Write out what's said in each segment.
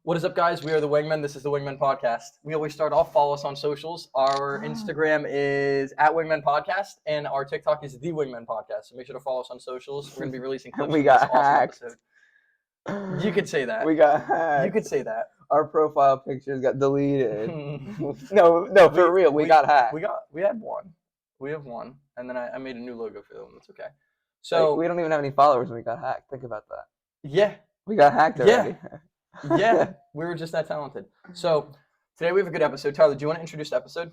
What is up, guys? We are the Wingmen. This is the Wingmen Podcast. We always start off, follow us on socials. Our Instagram is @Wingmen Podcast, and our TikTok is the Wingmen Podcast. So make sure to follow us on socials. We're going to be releasing clips We from this got awesome hacked. episode. You could say that. We got hacked. You could say that. Our profile pictures got deleted. No, for real. We got hacked. We had one. We have one, and then I made a new logo for them. That's okay. So we don't even have any followers when we got hacked. Think about that. Yeah. We got hacked already. Yeah, we were just that talented. So today we have a good episode. Tyler, do you want to introduce the episode?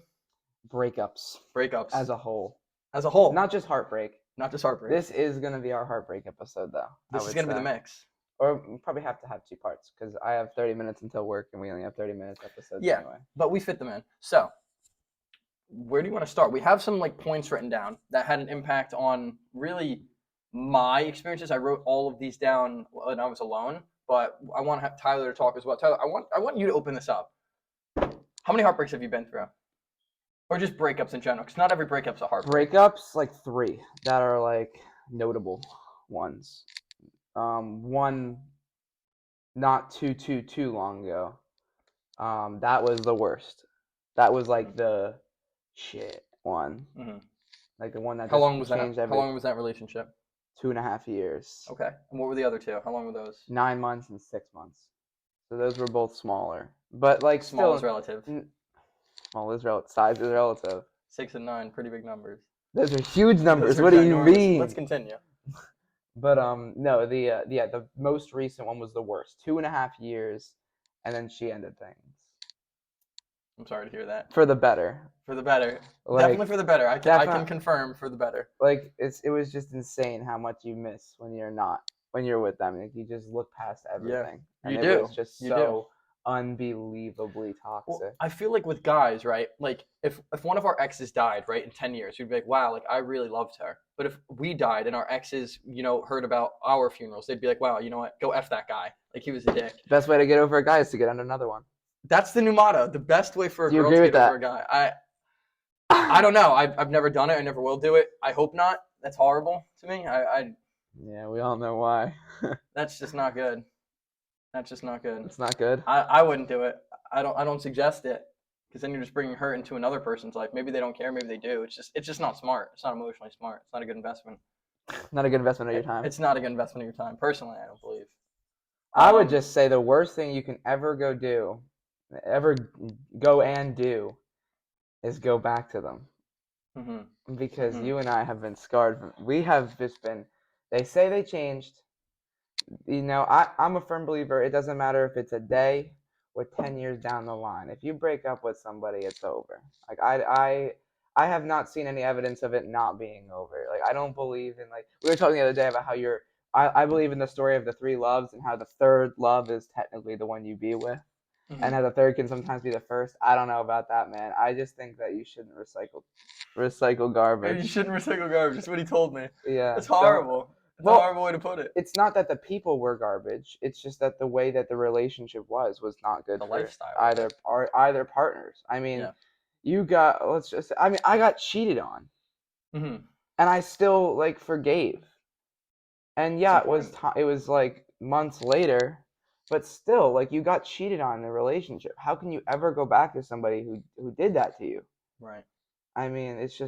Breakups. Breakups. As a whole. As a whole. Not just heartbreak. Not just heartbreak. This is going to be our heartbreak episode, though. This is going to be the mix. Or we probably have to have two parts because I have 30 minutes until work and we only have 30 minutes episodes anyway. But we fit them in. So where do you want to start? We have some points written down that had an impact on really my experiences. I wrote all of these down when I was alone. But I want to have Tyler to talk as well. Tyler, I want you to open this up. How many heartbreaks have you been through? Or just breakups in general? Because not every breakup's a heartbreak. Breakups, 3 that are notable ones. One not too long ago. That was the worst. That was the shit one. Mm-hmm. The one that How long was that? changed everything. How long was that relationship? 2.5 years. Okay. And what were the other two? How long were those? 9 months and 6 months. So those were both smaller. But small still, is relative. Small is relative. Size is relative. 6 and 9, pretty big numbers. Those are huge numbers. What do you mean? Let's continue. But no, the most recent one was the worst. 2.5 years, and then she ended things. I'm sorry to hear that. For the better. For the better. Definitely for the better. I can confirm for the better. It was just insane how much you miss when you're with them. You just look past everything. Yeah, and it was just so unbelievably toxic. Well, I feel with guys, right? If one of our exes died, right, in 10 years, we'd be like, wow, I really loved her. But if we died and our exes, heard about our funerals, they'd be like, wow, you know what? Go F that guy. He was a dick. Best way to get over a guy is to get on another one. That's the new motto. The best way for a girl to get over a guy. I don't know. I've never done it. I never will do it. I hope not. That's horrible to me. Yeah, we all know why. That's just not good. That's just not good. It's not good. I wouldn't do it. I don't suggest it because then you're just bringing hurt into another person's life. Maybe they don't care. Maybe they do. It's just not smart. It's not emotionally smart. It's not a good investment. Not a good investment of your time. It's not a good investment of your time. Personally, I don't believe. I would just say the worst thing you can ever go and do is go back to them. Mm-hmm. Because you and I have been scarred. We have just been, they say they changed. I'm a firm believer. It doesn't matter if it's a day or 10 years down the line. If you break up with somebody, it's over. I have not seen any evidence of it not being over. I don't believe in, we were talking the other day about how I believe in the story of the 3 loves and how the third love is technically the one you be with. Mm-hmm. And how the third can sometimes be the first. I don't know about that, man. I just think that you shouldn't recycle garbage. You shouldn't recycle garbage. That's what he told me. Yeah. It's horrible. It's a horrible way to put it. It's not that the people were garbage. It's just that the way that the relationship was not good the for lifestyle. Either partners. I mean, I got cheated on. Mm-hmm. And I still forgave. And yeah, it was months later. But still, you got cheated on in a relationship. How can you ever go back to somebody who did that to you? Right. I mean, it's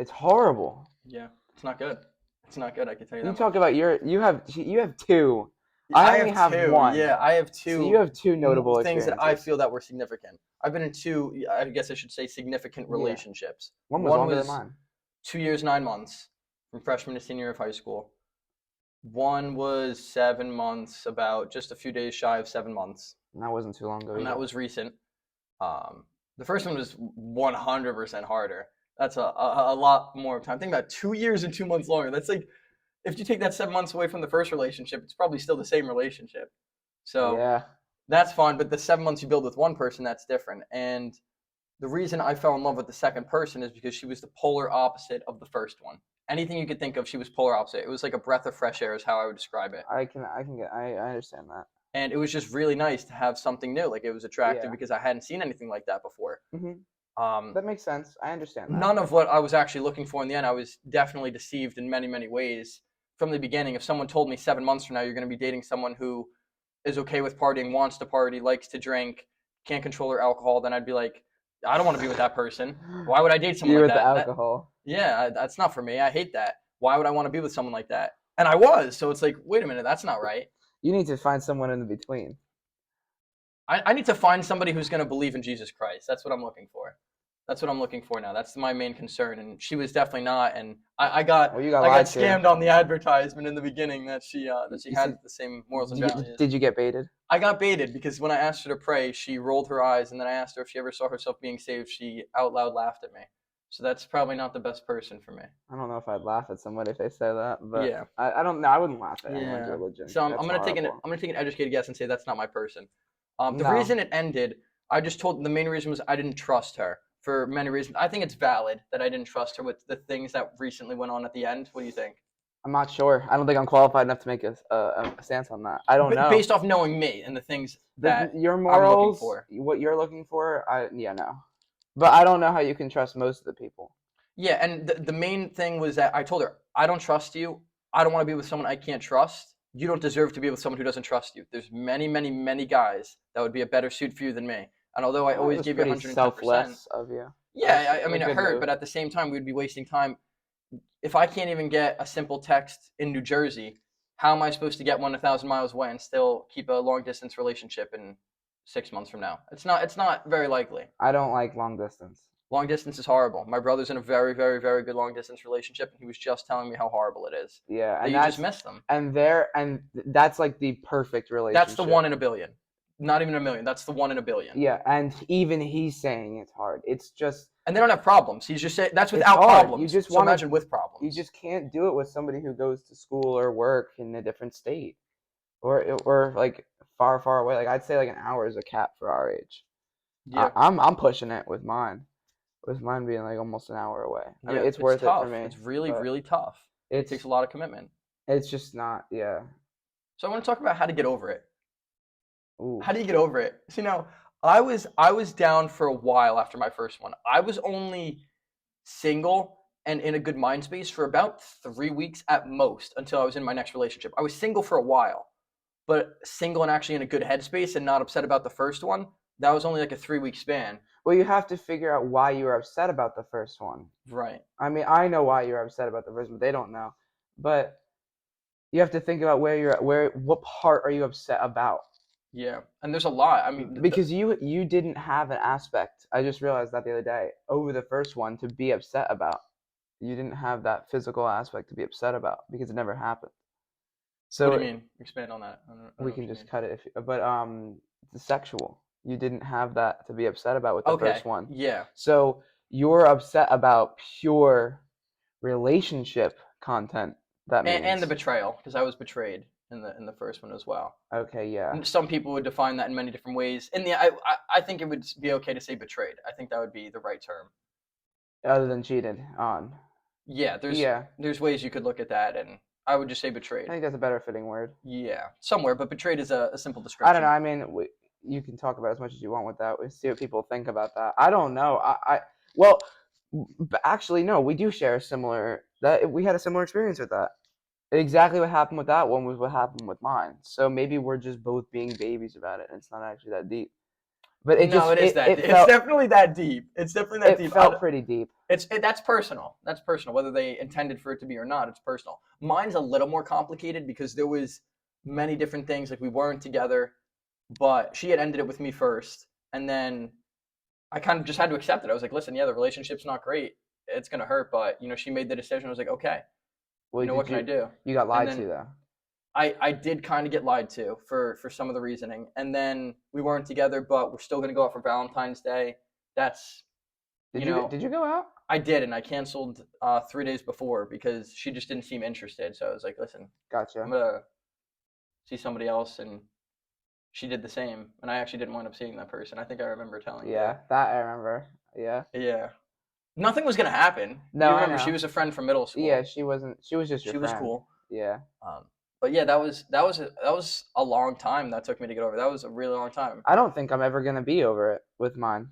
horrible. Yeah, it's not good. It's not good. I can tell you that. You talk about you have 2. I only have 1. Yeah, I have 2. So you have 2 notable things that I feel that were significant. I've been in 2. I guess I should say significant relationships. One was longer than mine. 2 years 9 months, from freshman to senior year of high school. One was 7 months, about just a few days shy of 7 months. And that wasn't too long ago. And that was recent. The first one was 100% harder. That's a lot more time. Think about 2 years and 2 months longer. That's if you take that 7 months away from the first relationship, it's probably still the same relationship. So yeah, that's fine. But the 7 months you build with one person, that's different. And the reason I fell in love with the second person is because she was the polar opposite of the first one. Anything you could think of, she was polar opposite. It was like a breath of fresh air is how I would describe it. I understand that. And it was just really nice to have something new. It was attractive because I hadn't seen anything like that before. Mm-hmm. That makes sense. I understand that. None of what I was actually looking for in the end. I was definitely deceived in many, many ways from the beginning. If someone told me 7 months from now you're going to be dating someone who is okay with partying, wants to party, likes to drink, can't control her alcohol, then I'd be like, I don't want to be with that person. Why would I date someone You like with the that? That alcohol. yeah, that's not for me. I hate that. Why would I want to be with someone like that? And I was, so it's like, wait a minute, that's not right. You need to find someone in the between. I need to find somebody who's going to believe in Jesus Christ. That's what I'm looking for. That's what I'm looking for now. That's my main concern, and she was definitely not. And I got Well, you got I got lied to. scammed on the advertisement in the beginning that she You had said, the same morals and did you, values. did you get baited? I got baited because when I asked her to pray, she rolled her eyes, and then I asked her if she ever saw herself being saved. She out loud laughed at me. So that's probably not the best person for me. I don't know if I'd laugh at somebody if they say that, but Yeah, I don't know. I wouldn't laugh at anyone's yeah. religion. So That's I'm gonna take an horrible. educated guess and say that's not my person. The No, reason it ended, I just told the main reason was I didn't trust her for many reasons. I think it's valid that I didn't trust her with the things that recently went on at the end. What do you think? I'm not sure. I don't think I'm qualified enough to make a stance on that. I don't But know. based off knowing me and the things that Your I'm looking morals, for. what you're looking for, yeah, no. But I don't know how you can trust most of the people. Yeah, and the main thing was that I told her, I don't trust you. I don't want to be with someone I can't trust. You don't deserve to be with someone who doesn't trust you. There's many, many, many guys that would be a better suit for you than me. And although I Well, it always was give you pretty 110%, selfless of you. yeah, I A mean, it good hurt, move. but at the same time, we'd be wasting time. If I can't even get a simple text in New Jersey, how am I supposed to get one 1,000 miles away and still keep a long distance relationship in 6 months from now? It's not. It's not very likely. I don't like long distance. Long distance is horrible. My brother's in a very, very, very good long distance relationship, and he was just telling me how horrible it is. Yeah, That and you just miss them. that's like the perfect That's the relationship. one in a billion. Not even a million. That's the one in a billion. Yeah, and even he's saying it's hard. It's just And they don't have problems. He's just saying that's it's without hard. You problems. just So want imagine with to. You problems. just can't do it with somebody who goes to school or work in a different state, or like far, far away. Like I'd say, like an hour is a cap for our age. Yeah. I'm pushing it with mine. With mine being like almost an hour away. I Yeah, mean, it's it's worth it for tough. me, It's really, but really tough. It takes it's a lot of commitment. it's just not. Yeah. So I want to talk about how to get over it. Ooh. How do you get over it? So, I was down for a while after my first one. I was only single and in a good mind space for about 3 weeks at most until I was in my next relationship. I was single for a while, but single and actually in a good headspace and not upset about the first one. That was only like a 3 week span. Well, you have to figure out why you were upset about the first one. Right. I mean, I know why you're upset about the first one. They don't know, but you have to think about what part are you upset about? Yeah. And there's a lot. I mean, Because you didn't have an aspect. I just realized that the other day over the first one to be upset about. You didn't have that physical aspect to be upset about because it never happened. what do So you mean? Expand on that. I don't know we what can you just mean. cut it but the sexual. You didn't have that to be upset about with the Okay. first one. Yeah. So you're upset about pure relationship content. That And the means betrayal, because I was betrayed in the first one as well. okay, yeah. Some people would define that in many different ways. I think it would be okay to say betrayed. I think that would be the right term. Other than cheated on. Yeah, Yeah, there's ways you could look at that, and I would just say I betrayed. think that's a better fitting word. Yeah, somewhere, but betrayed is a simple I don't know. description. I mean, you can talk about as much as you want with that. We see what people think about that. I don't know. Well, but actually, no. We do share a similar that we had a similar experience with that. Exactly what happened with that one was what happened with mine. So maybe we're just both being babies about it, and it's not actually that deep. But it No, just it is that. it It's felt definitely that deep. It's definitely that it deep. felt pretty deep. That's personal. That's personal. Whether they intended for it to be or not, it's personal. Mine's a little more complicated because there was many different things. Like we weren't together, but she had ended it with me first, and then I kind of just had to accept it. I was like, listen, yeah, the relationship's not great. It's gonna hurt, but she made the decision. I was like, okay, Well, what did can I do? you got And lied to then though? I did kind of get lied to for some of the reasoning, and then we weren't together, but we're still gonna go out for Valentine's Day. That's Did you you know did you go out? I did, and I canceled 3 days before because she just didn't seem interested. So I was like, listen, I'm Gotcha. gonna see somebody else, and she did the same. And I actually didn't wind up seeing that person. I think I remember telling you Yeah, that. that I remember. Yeah. Yeah, nothing was gonna happen. No, You I remember she know. was a friend from middle Yeah, school. she wasn't. She was just your She was friend. cool. Yeah. But yeah, that was a long time that took me to get over. That was a really long time. I don't think I'm ever gonna be over it with mine,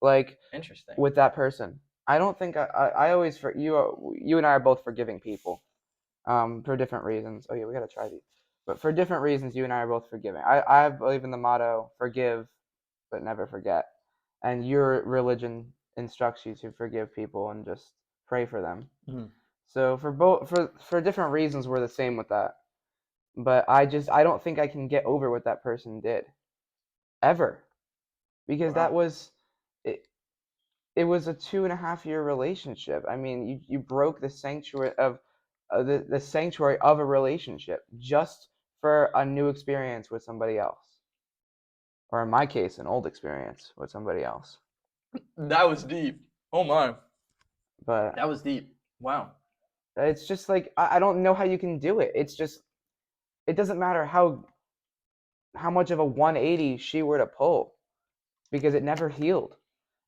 like Interesting. with that person. I don't think I always you and I are both forgiving people, for different reasons. Oh yeah, we gotta try these. But for different reasons, you and I are both forgiving. I believe in the motto, forgive, but never forget. And your religion instructs you to forgive people and just pray for them. Mhm. So for different reasons, we're the same with that. But I don't think I can get over what that person did. Ever. Because that Wow. was, it was a 2.5 year relationship. I mean, you broke the sanctuary of the sanctuary of a relationship just for a new experience with somebody else, or in my case, an old experience with somebody else. That was deep. Oh my. But That was deep. Wow. it's just like I don't know how you can do it. It's just it doesn't matter how much of a 180 she were to pull because it never healed.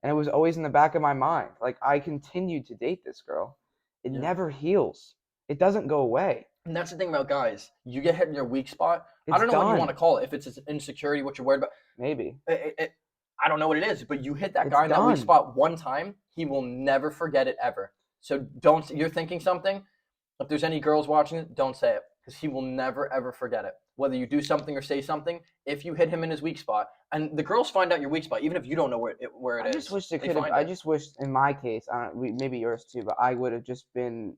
And it was always in the back of my mind. Like I continued to date this girl. It Yeah. never heals. It doesn't go away. And that's the thing about guys. You get hit in your weak spot. I It's don't know what you want to done. call it. If it's insecurity, what you're worried about. Maybe. I don't know what it is, but you hit that It's guy in that weak done. spot one time, he will never forget it ever. So don't. You're thinking something. If there's any girls watching it, don't say it because he will never ever forget it. Whether you do something or say something, if you hit him in his weak spot, and the girls find out your weak spot, even if you don't know where it I is, just wish it they could have. find I it. just wish, in my case, maybe yours too, but I would have just been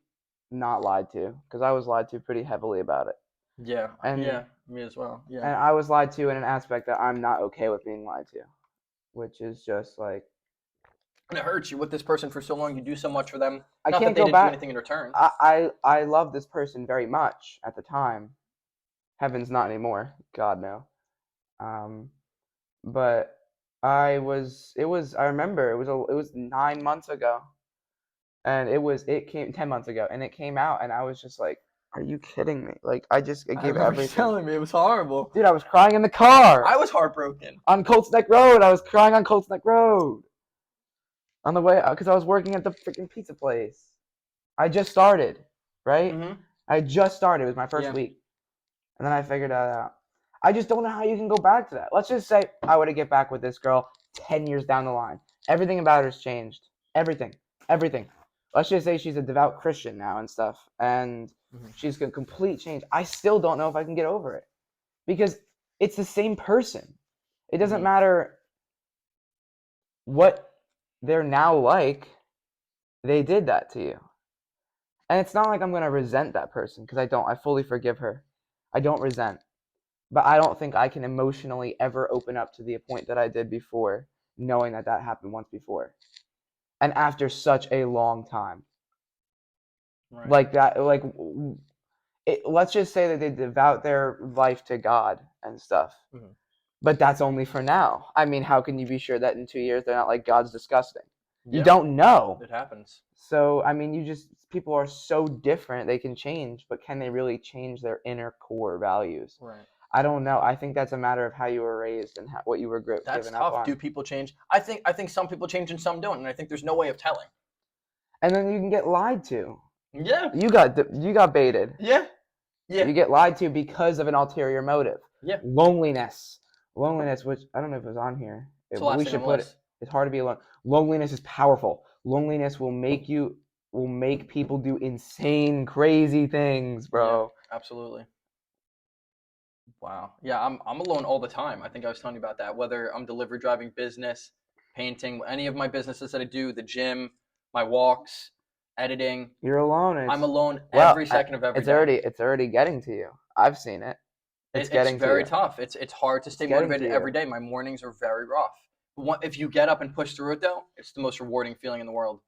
not lied to because I was lied to pretty heavily about it, Yeah, and yeah, me as well. Yeah, and I was lied to in an aspect that I'm not okay with being lied to, which is just like and it hurts you with this person for so long. You do so much for them. I Not that can't they go didn't do back. anything in return. I love this person very much at the time. Heavens, not anymore. God no. Um, but I was. It was. I remember. It was 9 months ago, and it came 10 months ago, and it came out, and I was just like, "Are you kidding me?" Like I I gave remember you everything. telling me it was horrible. Dude, I was crying in the car I was heartbroken. on Colts Neck Road. I was crying on Colts Neck Road on the way because I was working at the freaking pizza place. I just started, right? Mm-hmm. I just started. It was my first Yeah. week. And then I figured that out. I just don't know how you can go back to that. Let's just say I were to get back with this girl 10 years down the line. Everything about her has changed. Everything. Everything. Let's just say she's a devout Christian now and stuff. And Mm-hmm. she's a complete change. I still don't know if I can get over it. Because it's the same person. It doesn't Mm-hmm. matter what they're now like. They did that to you. And it's not like I'm going to resent that person because I don't. I fully forgive her. I don't resent. But I don't think I can emotionally ever open up to the point that I did before, knowing that that happened once before. And after such a long time. Right. Like that, let's just say that they devout their life to God and stuff. Mm-hmm. But that's only for now. I mean, how can you be sure that in 2 years they're not like God's disgusting? You Yeah, don't know. it happens. So, I mean, people are so different, they can change, but can they really change their inner core values? Right. I don't know. I think that's a matter of how you were raised and what you were That's given up tough. on. Do people change? I think some people change and some don't, and I think there's no way of telling. And then you can get lied to. Yeah. You got baited. Yeah. Yeah. You get lied to because of an ulterior motive. Yeah. Loneliness, which I don't know if it was on here. It's the last We thing should on the put it. list. It's hard to be alone. Loneliness is powerful. Loneliness will make people do insane, crazy things, bro. Yeah, absolutely. Wow. Yeah, I'm alone all the time. I think I was telling you about that. Whether I'm delivery driving, business, painting, any of my businesses that I do, the gym, my walks, editing, You're alone. I'm alone Well, every second of every it's day. already getting to you. I've seen it. It's It's getting to very you. tough. It's hard to stay Getting to motivated every you. day. My mornings are very rough. If you get up and push through it, though, it's the most rewarding feeling in the world.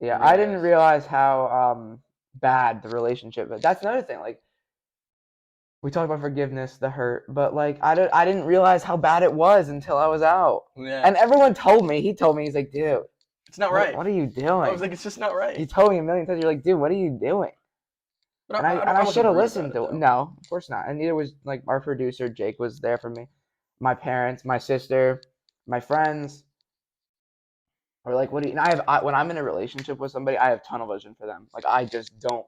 It Yeah, I really didn't is. realize how bad the relationship. But that's another thing. Like we talked about forgiveness, the hurt, but like I didn't realize how bad it was until I was out. Yeah, And everyone told me. He told me, he's like, dude, it's not right. what are you I doing? was like, it's just not He right. told me a million times. You're like, dude, what are you doing? But And I I should wasn't have rude about listened it to. though. No, of course not. And neither was like our producer Jake was there for me, my parents, my sister, my friends. Or like, what do you? And when I'm in a relationship with somebody, I have tunnel vision for them. Like I just don't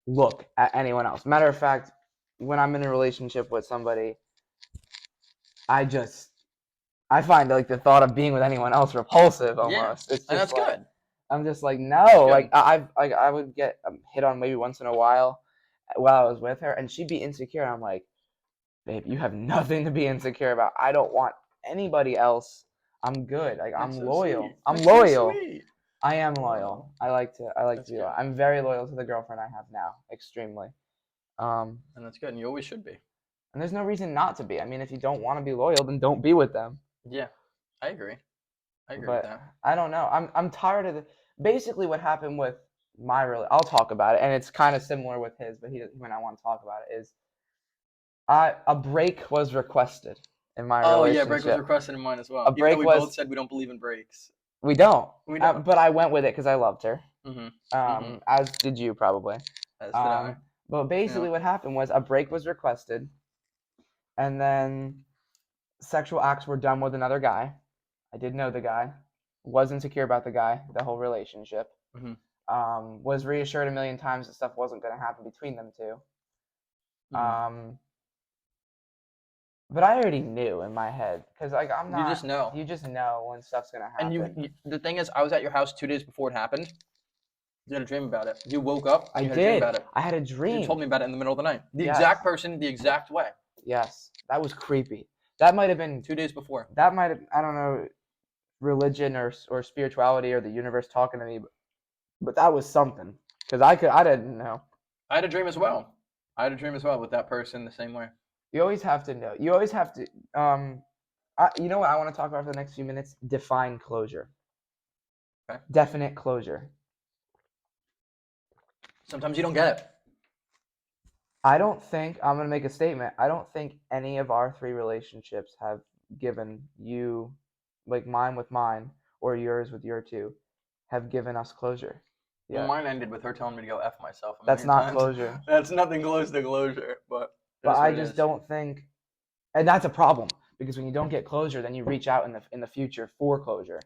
look at anyone else. Matter of fact, when I'm in a relationship with somebody, I find like the thought of being with anyone else repulsive Yeah, almost. It's and just that's like good. I'm just like That's no. good. I would get hit on maybe once in a while, while I was with her, and she'd be insecure. I'm like, babe, you have nothing to be insecure about. I don't want anybody else. I'm good. Like That's I'm so loyal. sweet. I'm That's so loyal. sweet. I am Oh, loyal. I like to that's be good. loyal. I'm very loyal to the girlfriend I have now. Extremely. Um, And that's good. And you always should be. and there's no reason not to be. I mean, if you don't want to be loyal, then don't be with them. Yeah, I agree. I agree with But that. I don't know. I'm tired of the. Basically, what happened with my I'll talk about it, and it's kind of similar with his, but he when I want to talk about it is a break was requested in my Oh yeah, break was relationship. requested in mine as A well. Even though break we both was said we don't believe in breaks. we don't, We don't. but I went with it because I loved her. Mhm. Mhm. As did you probably. As did I. Um, but Yeah. basically, what happened was a break was requested, and then sexual acts were done with another guy. I did know the guy, was insecure about the guy, the whole relationship. Mhm. Was reassured a million times that stuff wasn't going to happen between them two. Mhm. Um, but I already knew in my head because like I'm You not. just know. You just know when stuff's gonna And happen. the thing is, I was at your house 2 days before it happened. You had a dream about it. You woke up I and you had a dream did. about it. I had a You dream. told me about it in the middle of the night. The Yes. exact person, the exact way. Yes. That was creepy. That might have been. 2 days before. That might have. I don't know, religion or spirituality or the universe talking to me, but that was something because I didn't know. I had a dream as well. I had a dream as well with that person the same way. You always have to know. You always have to. You know what I want to talk about for the next few minutes? Define closure. Okay. Definite closure. Sometimes you don't get it. I don't think I'm gonna make a statement. I don't think any of our three relationships have given you, like mine with mine, or yours with your two, have given us closure. Well, Yeah, mine ended with her telling me to go F myself a that's million not times. closure. That's nothing close to closure, but it But is I what it just is. don't think, and that's a problem because when you don't get closure, then you reach out in the future for closure,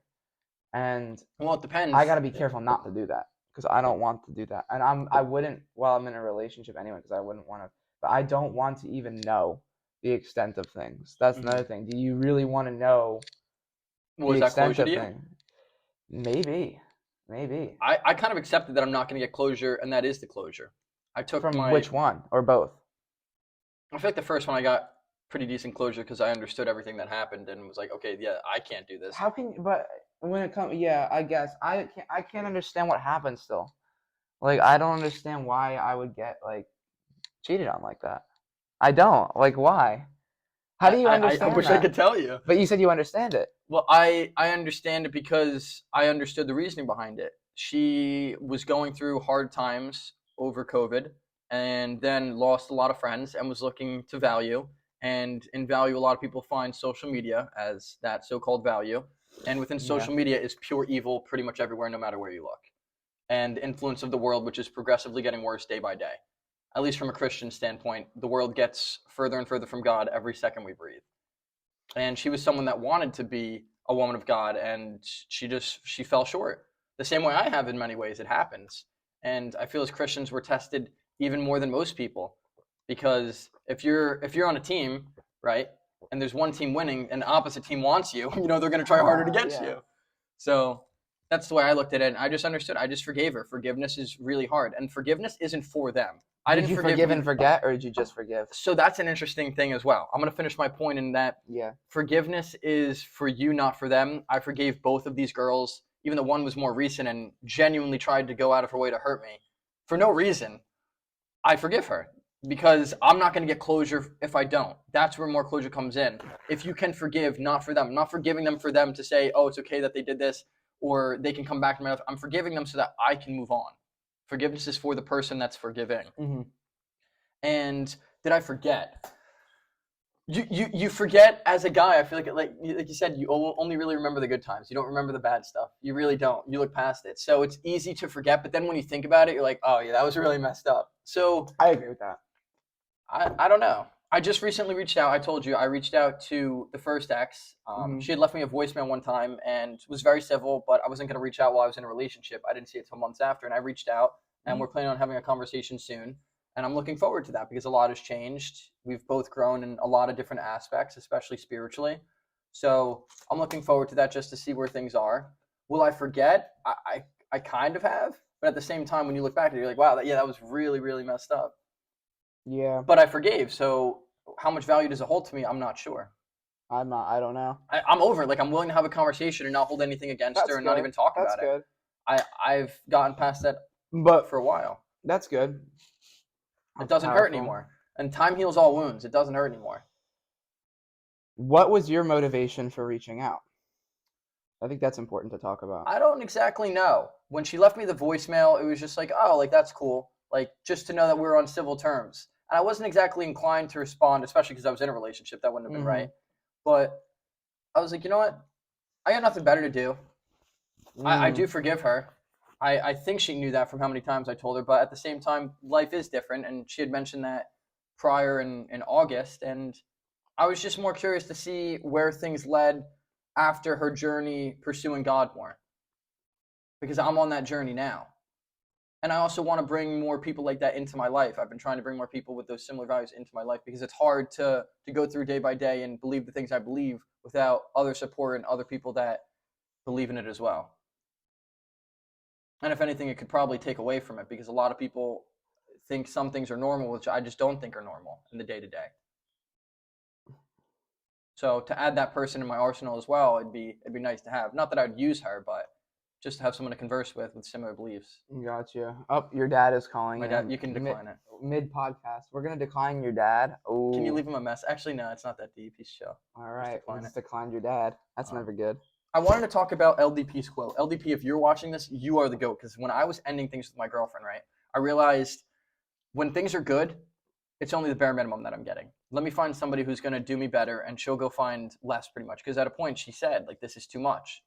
and Well, it I depends. gotta be careful not to do that because I don't want to do that, and I wouldn't while I'm in a relationship anyway because I wouldn't want to. But I don't want to even know the extent of things. That's Mhm. another thing. Do you really want to know the Was that extent closure to of you? things? Maybe, maybe I kind of accepted that I'm not going to get closure, and that is the closure. I took from my. which one or both. I feel like the first one I got pretty decent closure because I understood everything that happened and was like, okay, yeah, I can't do this. How can but when it comes, yeah, I guess I can't understand what happened still. Like I don't understand why I would get like cheated on like that. I don't like why. How do you I understand wish I that? could tell you. But you said you understand it. Well, I understand it because I understood the reasoning behind it. She was going through hard times over COVID and then lost a lot of friends and was looking to value. And in value, a lot of people find social media as that so called value. And within Yeah. social media is pure evil pretty much everywhere, no matter where you look. And the influence of the world, which is progressively getting worse day by day. At least from a Christian standpoint, the world gets further and further from God every second we breathe. And she was someone that wanted to be a woman of God, and she fell short. The same way I have in many ways. It happens, and I feel as Christians we're tested even more than most people, because if you're on a team, right, and there's one team winning and the opposite team wants you, they're going to try harder to get Yeah. you. So that's the way I looked at it, and I just understood. I just forgave her. Forgiveness is really hard, and forgiveness isn't for them. I Did didn't you forgive forgive and you. forget, or did you just forgive? So that's an interesting thing as well. I'm going to finish my point in that Yeah. forgiveness is for you, not for them. I forgave both of these girls, even though one was more recent and genuinely tried to go out of her way to hurt me for no reason. I forgive her because I'm not going to get closure if I don't. That's where more closure comes in. If you can forgive, not for them, I'm not forgiving them for them to say, oh, it's okay that they did this or they can come back to my life. I'm forgiving them so that I can move on. Forgiveness is for the person that's forgiving. Mm-hmm. And did I forget? You forget as a guy. I feel like you said, you only really remember the good times. You don't remember the bad stuff. You really don't. You look past it. So it's easy to forget. But then when you think about it, you're like, oh yeah, that was really messed up. So I agree with that. I don't know. I just recently reached out. I told you I reached out to the first ex. Mhm. She had left me a voicemail one time and was very civil, but I wasn't going to reach out while I was in a relationship. I didn't see it till months after, and I reached out, and we're planning on having a conversation soon. And I'm looking forward to that because a lot has changed. We've both grown in a lot of different aspects, especially spiritually. So I'm looking forward to that just to see where things are. Will I forget? I kind of have, but at the same time, when you look back at it, you're like, wow, that was really, really messed up. Yeah, but I forgave. So how much value does it hold to me? I'm not sure. I'm not. I don't know. I'm over it. Like I'm willing to have a conversation and not hold anything against her That's and not good. even talk That's about it. good. I've gotten past that But for a while. that's good. It That's doesn't hurt powerful. anymore. And time heals all wounds. It doesn't hurt anymore. What was your motivation for reaching out? I think that's important to talk about. I don't exactly know. When she left me the voicemail, it was just like, oh, like that's cool. Like just to know that we were on civil terms. And I wasn't exactly inclined to respond, especially because I was in a relationship. That wouldn't have been right. But I was like, you know what? I got nothing better to do. I do forgive her. I think she knew that from how many times I told her. But at the same time, life is different. And she had mentioned that prior in August. And I was just more curious to see where things led after her journey pursuing God more. Because I'm on that journey now. And I also want to bring more people like that into my life. I've been trying to bring more people with those similar values into my life because it's hard to go through day by day and believe the things I believe without other support and other people that believe in it as well. And if anything, it could probably take away from it because a lot of people think some things are normal, which I just don't think are normal in the day to day. So to add that person in my arsenal as well, it'd be nice to have. Not that I'd use her, but just to have someone to converse with similar beliefs. Gotcha. Oh, your dad is calling. My dad, you can decline it. Mid podcast, we're gonna decline your dad. Oh. Can you leave him a mess? Actually, no, it's not that deep. He's chill. All right, decline let's it. decline your dad. That's never good. I wanted to talk about LDP's quote. LDP, if you're watching this, you are the GOAT. Because when I was ending things with my girlfriend, right, I realized when things are good, it's only the bare minimum that I'm getting. Let me find somebody who's going to do me better, and she'll go find less pretty much. Because at a point, she said, like, this is too much.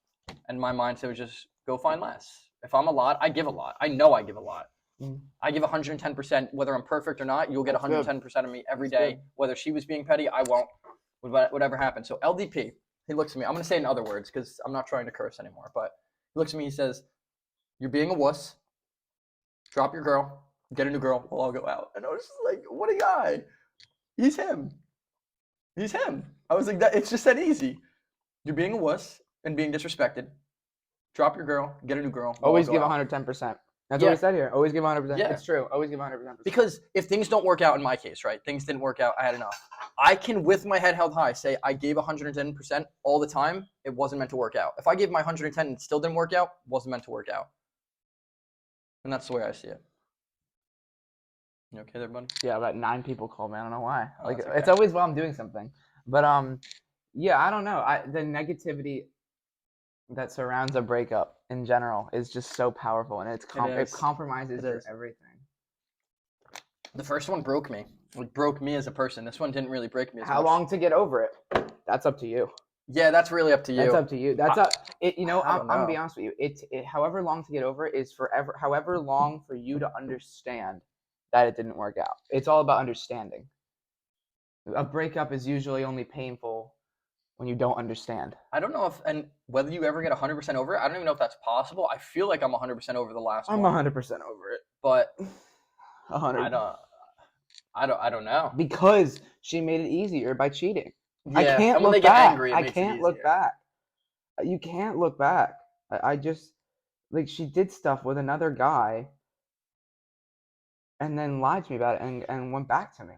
And my mindset was just go find less. If I'm a lot, I give a lot. I know I give a lot. I give 110%. Whether I'm perfect or not, you'll get 110% of me every day. Whether she was being petty, I won't. Whatever happens. So LDP, he looks at me. I'm going to say it in other words because I'm not trying to curse anymore. But he looks at me. He says, "You're being a wuss. Drop your girl. Get a new girl. We'll all go out." And I was just like, "What a guy! He's him. He's him." I was like, "That it's just that easy. You're being a wuss and being disrespected. Drop your girl. Get a new girl. We'll Always all go give out." 110%. That's what he said here. Always give 100%. Yeah. It's true. Always give 100%. Because if things don't work out in my case, right? Things didn't work out. I had enough. I can, with my head held high, say I gave 110% all the time. It wasn't meant to work out. If I gave my 110 and it still didn't work out, it wasn't meant to work out. And that's the way I see it. You okay there, buddy? Yeah, about 9 people called me. I don't know why. Oh, Like that's it's okay. always while I'm doing something. But yeah, I don't know. The negativity that surrounds a breakup in general is just so powerful, and it compromises your everything. The first one broke me. It broke me as a person. This one didn't really break me as much. How long to get over it? That's up to you. Yeah, that's really up to you. That's up to you. That's up. I'm gonna be know. honest with you. It however long to get over it is forever. However long for you to understand that it didn't work out. It's all about understanding. A breakup is usually only painful when you don't understand. I don't know if and whether you ever get 100% over it. I don't even know if that's possible. I feel like I'm 100% over the last I'm one. 100% over it. But 100. I don't know. Because she made it easier by cheating. Yeah, I can't and when look they get back. angry, I can't look back. You can't look back. I just like she did stuff with another guy and then lied to me about it and went back to me.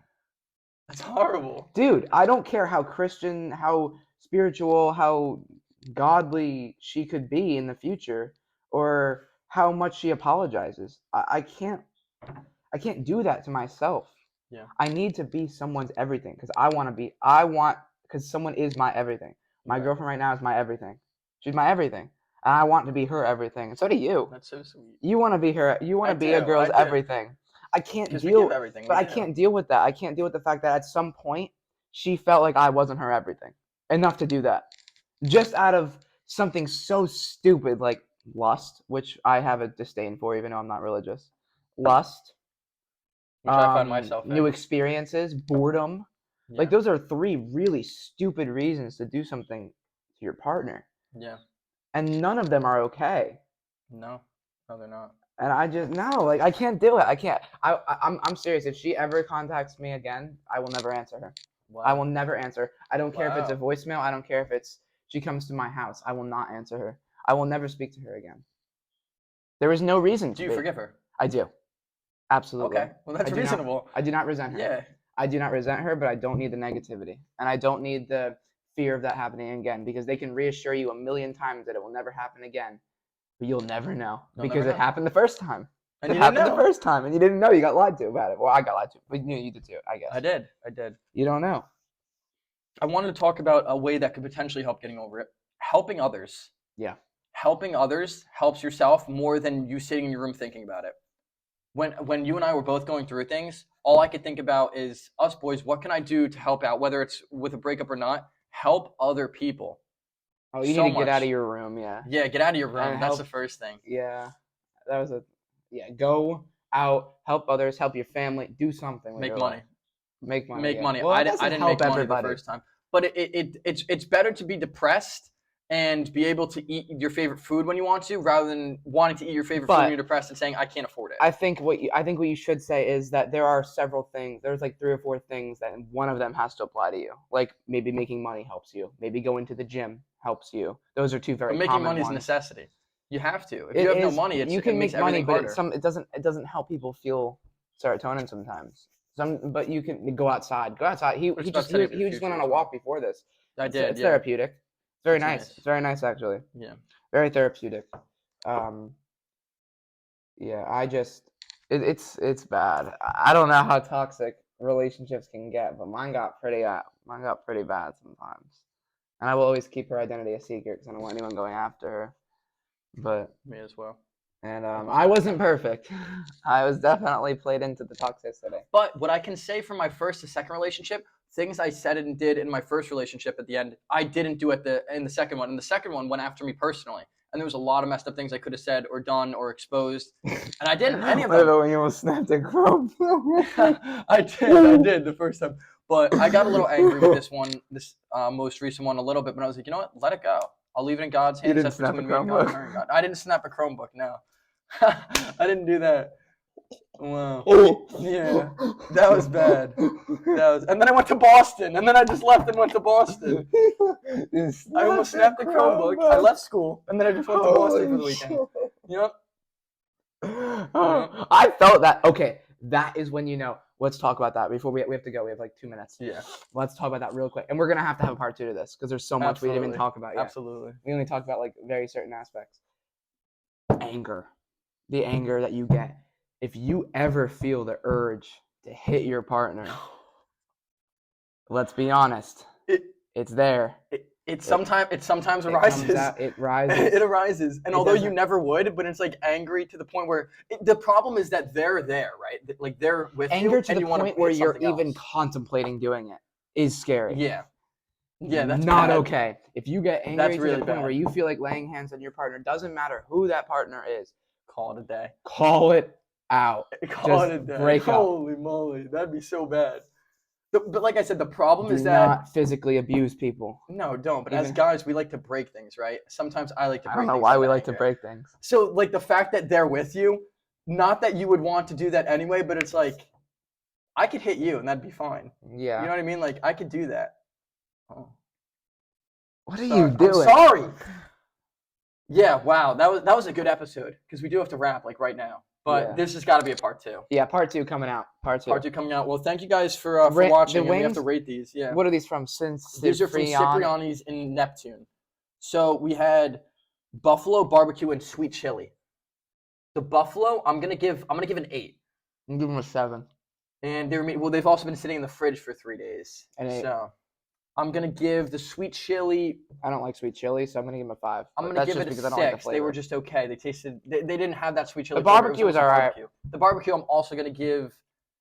That's horrible. Dude, I don't care how Christian, how spiritual, how godly she could be in the future or how much she apologizes. I can't do that to myself. Yeah. I need to be someone's everything because because someone is my everything. My girlfriend right now is my everything. She's my everything. And I want to be her everything. And so do you. That's so sweet. You want to be her. You want to be a girl's everything. I can't deal. But I can't deal with that. I can't deal with the fact that at some point she felt like I wasn't her everything enough to do that, just out of something so stupid like lust, which I have a disdain for, even though I'm not religious. Lust. Which I find myself in. New experiences, boredom. Yeah. Like those are 3 really stupid reasons to do something to your partner. Yeah. And none of them are okay. No, they're not. And I just like I can't do it. I can't. I'm serious. If she ever contacts me again, I will never answer her. Wow. I will never answer. I don't care if it's a voicemail. I don't care if she comes to my house. I will not answer her. I will never speak to her again. There is no reason to. Do you forgive her? I do. Absolutely. Okay, well that's I do not- reasonable. I do not resent her. Yeah. I do not resent her, but I don't need the negativity, and I don't need the fear of that happening again, because they can reassure you a million times that it will never happen again, but you'll never know You'll because never it know. happened the first time. And It you didn't happened the know. first time, and you didn't know. You got lied to about it. Well, I got lied to, but you did too, I guess. I did. You don't know. I wanted to talk about a way that could potentially help getting over it. Helping others. Yeah. Helping others helps yourself more than you sitting in your room thinking about it. When you and I were both going through things, all I could think about is us boys, what can I do to help out, whether it's with a breakup or not? Help other people. Oh, you So need to get out much. of your room, yeah. Yeah, get out of your room. And That's help- the first thing. Yeah. That was go out, help others, help your family, do something with Make your money. life. Make money. Make yeah. money. Well, I that doesn't didn't help make money everybody. the first time, but it's better to be depressed and be able to eat your favorite food when you want to, rather than wanting to eat your favorite food when you're depressed and saying I can't afford it. I think what you should say is that there are several things. There's like 3 or 4 things that one of them has to apply to you. Like maybe making money helps you. Maybe going to the gym helps you. Those are 2 very But making common money is a ones. necessity. You have to. If It you have no is- money, you it can makes make money, everything harder. but it doesn't help people feel serotonin sometimes. But you can go outside. Go outside. He It's he about just setting up he your just went future on a as well. walk before this. I It's did. Yeah. therapeutic. It's very It's nice. nice. It's very nice actually. Yeah. Very therapeutic. Yeah, it's bad. I don't know how toxic relationships can get, but mine got pretty bad sometimes. And I will always keep her identity a secret because I don't want anyone going after her. But Me as well. and I wasn't perfect. I was definitely played into the toxicity. But what I can say from my first to second relationship, things I said and did in my first relationship at the end, I didn't do in the second one. And the second one went after me personally. And there was a lot of messed up things I could have said or done or exposed. And I didn't, any of What them. about when you almost snapped a crumb? I did the first time. But I got a little angry with this most recent one a little bit. But I was like, you know what? Let it go. I'll leave it in God's hands. didn't That's snap between a me and God. Chromebook? And her and God. I didn't snap a Chromebook, no. I didn't do that. Wow. Yeah, that was bad. And then I went to Boston, and then I just left and went to Boston. I almost snapped the Chromebook. I left school, and then I just went to Boston for the weekend. Yep. I felt that. Okay, that is when you know. Let's talk about that before we have to go. We have like 2 minutes. Yeah. Let's talk about that real quick, and we're gonna have to have a part 2 to this because there's so much we didn't even talk about yet. Absolutely. We only talked about like very certain aspects. Anger, the anger that you get. If you ever feel the urge to hit your partner, let's be honest, it's there. It sometimes arises. It rises. It arises, and although you never would, but it's like angry to the point where the problem is that they're there, right? Like they're with you, Anger to and the you want point to where hit you're something even else. contemplating doing it is scary. Yeah, that's not bad. okay. If you get angry That's to really the point bad. where you feel like laying hands on your partner, doesn't matter who that partner is, Call it a day. call it out. Call Just it a day. break up. Holy moly, that'd be so bad. But like I said, the problem Do is that not physically abuse people. no, don't. But as Even- guys, we like to break things, right? Sometimes I like to break I don't know things why out we of like to anger. break things. So like the fact that they're with you, not that you would want to do that anyway, but it's like I could hit you and that'd be fine. Yeah. You know what I mean? Like I could do that. Oh. What are Sorry. you doing? I'm sorry. Yeah, wow. That was a good episode because we do have to wrap like right now. But Yeah. this has got to be a part 2. Yeah, part 2 coming out. Part 2. Part 2 coming out. Well, thank you guys for The watching. And we have wings- to rate these. Yeah. What are these from? These are from Cipriani's in Neptune. So we had buffalo barbecue and sweet chili. The buffalo, I'm gonna give an 8. I'm giving them a 7. And they've also been sitting in the fridge for 3 days. An 8. So I'm gonna give the sweet chili. I don't like sweet chili, so I'm gonna give them a 5. I'm gonna That's give just it a because I 6. don't like the They were flavor. just okay. They tasted. They didn't have that sweet chili. The flavor. It barbecue was is alright. barbecue. The barbecue, I'm also gonna give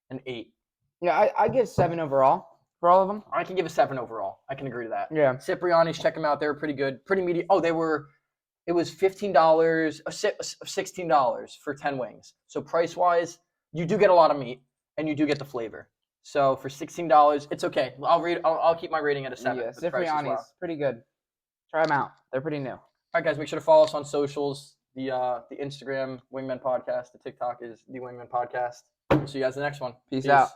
an 8. Yeah, I give 7 overall for all of them. I can give a 7 overall. I can agree to that. Yeah. Cipriani's, check them out. They were pretty good, pretty meaty. Oh, it was $15, $16 for 10 wings. So price wise, you do get a lot of meat and you do get the flavor. So for $16, it's okay. I'll keep my rating at a 7. Yeah, for the price as well. Cipriani's pretty good. Try them out. They're pretty new. All right, guys, make sure to follow us on socials. The Instagram Wingmen Podcast. The TikTok is the Wingmen Podcast. We'll see you guys in the next one. Peace out.